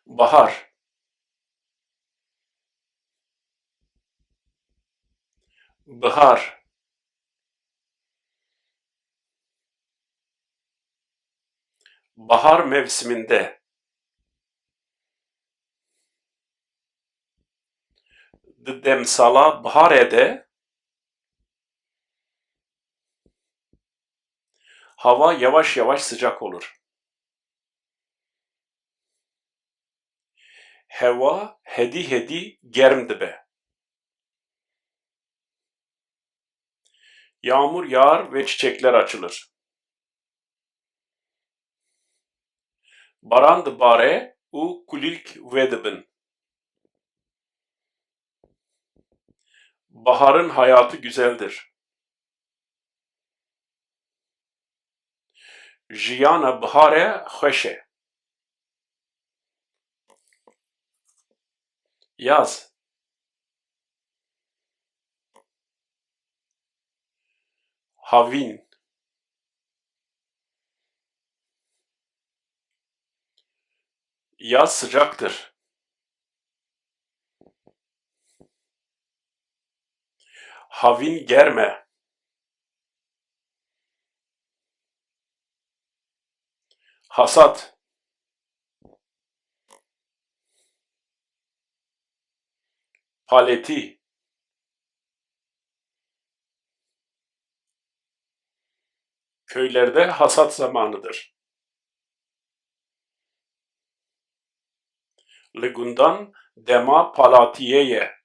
Bahar, bihar, bahar mevsiminde. Demsala bahar ede, hava yavaş yavaş sıcak olur. Heva hedi hedi germ dibe. Yağmur yağar ve çiçekler açılır. Baran dibare û kulîlk wê dibin. Baharın hayatı güzeldir. Jiyana biharê xweş e. Yaz, havîn, yaz sıcaktır. Havîn germ e. Hasat, paleti, köylerde hasat zamanıdır. Li gundan dema palatiyê.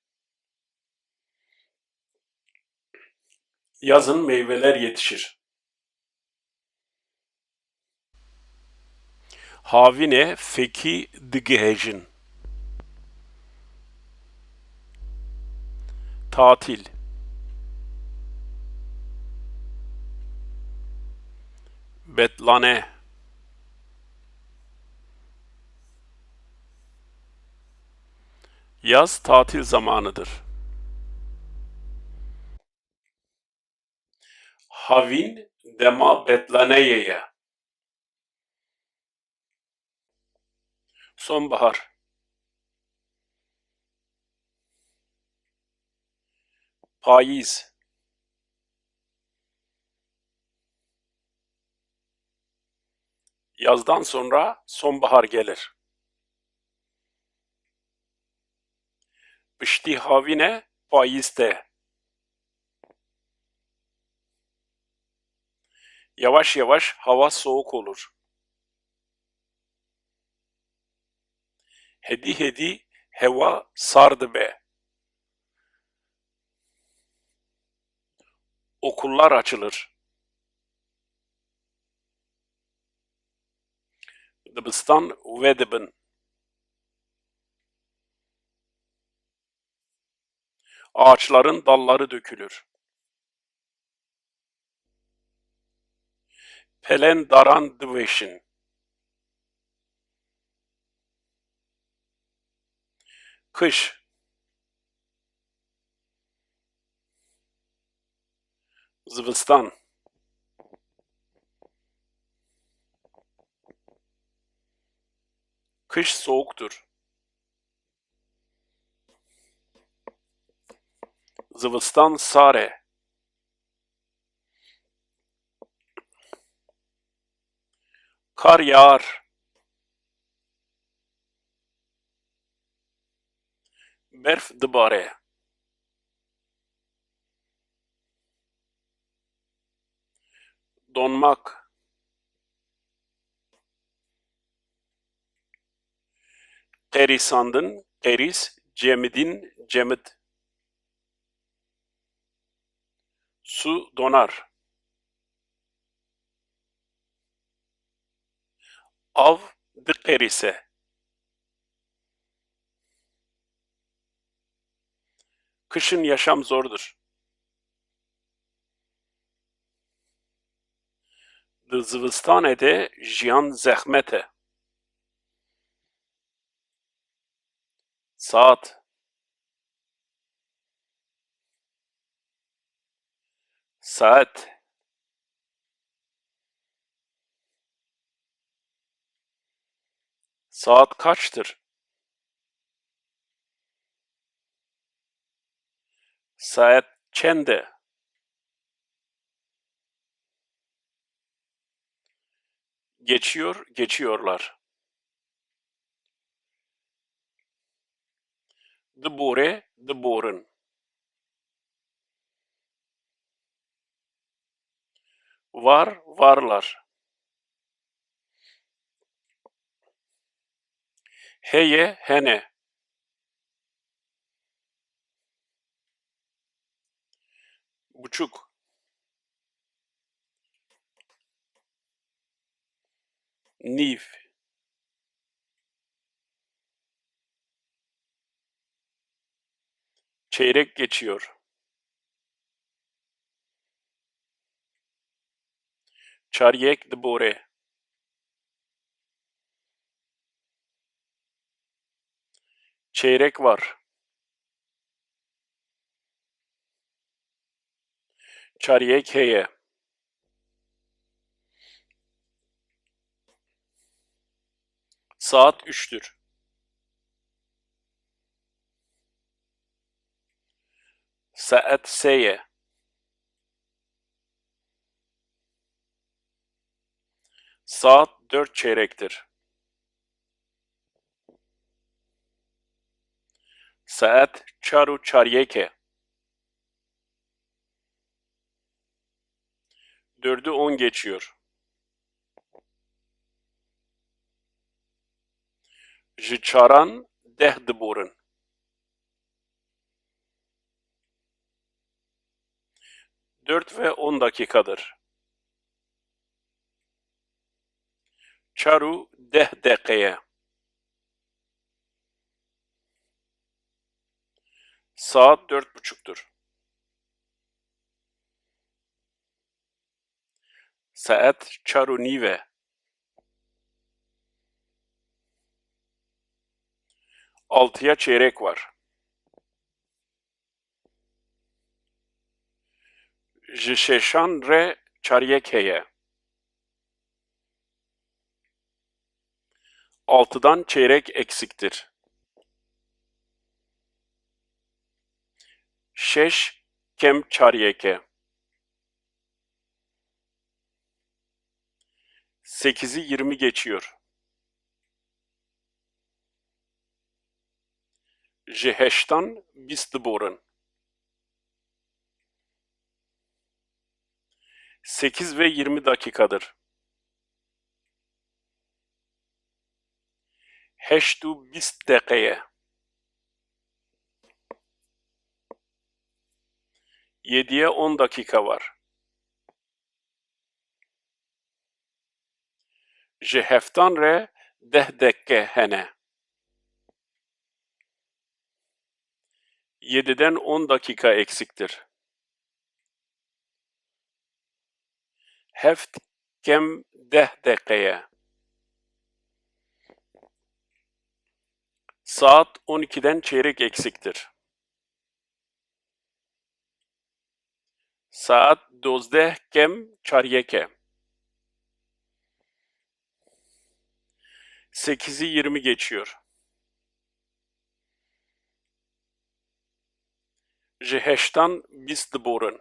Yazın meyveler yetişir. Havînê fekî digihêjin. Tatil, betlane, yaz tatil zamanıdır. Havîn dema betlaneyê ye. Sonbahar, payîz, yazdan sonra sonbahar gelir. Piştî havînê payîz te. Yavaş yavaş hava soğuk olur. Hedi hedi heva sar dibe. Okullar açılır. Dibistan wê dibin. Ağaçların dalları dökülür. Pelen daran diweşin. Kış, zivistan, kış soğuktur. Zivistan sar e. Kar yağar. Berf dibare. Donmak, qerisandin, qeris, cemidin, cemid. Su donar. Av diqerise. Kışın yaşam zordur. Di zivistanê de jiyan zehmet e. Saat, saat, saat kaçtır? Saat çende? Geçiyor, geçiyorlar. Dibore, diborin. Var, varlar. Heye, hene. Buçuk. Niv. Çeyrek geçiyor. Çaryek dibore. Çeyrek var. Çaryek heye. Saat 3'tür. Saat seye. Saat 4 çeyrektir. Saat çaru çaryeke. 4'ü 10 geçiyor. Ji çaran 10 diborin. 4 ve 10 dakikadır. Çaru 10 dakikaya. Saat 4.30'tur. Saat çaru nive. 6'ya çeyrek var. Ji şeşan re çaryek heye. 6'dan çeyrek eksiktir. 6 kem çaryeke. 8'i 20 geçiyor. Ji 8'tan 20 diborin. 8 ve 20 dakikadır. 8 û 20 dakikaya. 7'ye 10 dakika var. Ji 7'tan re 10 dakika hene. 7'den 10 dakika eksiktir. 7 kem 10 dakikaya. Saat 12'den çeyrek eksiktir. Saat 12 kem çaryeke. 8'i 20 geçiyor. Ji 8'tan 20 diborin.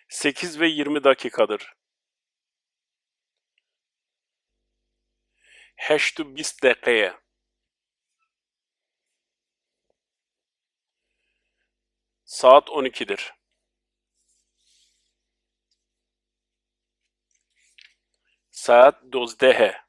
8 ve 20 dakikadır. 8 û 20 dakikaya. Saat 12'dir. Saat 12.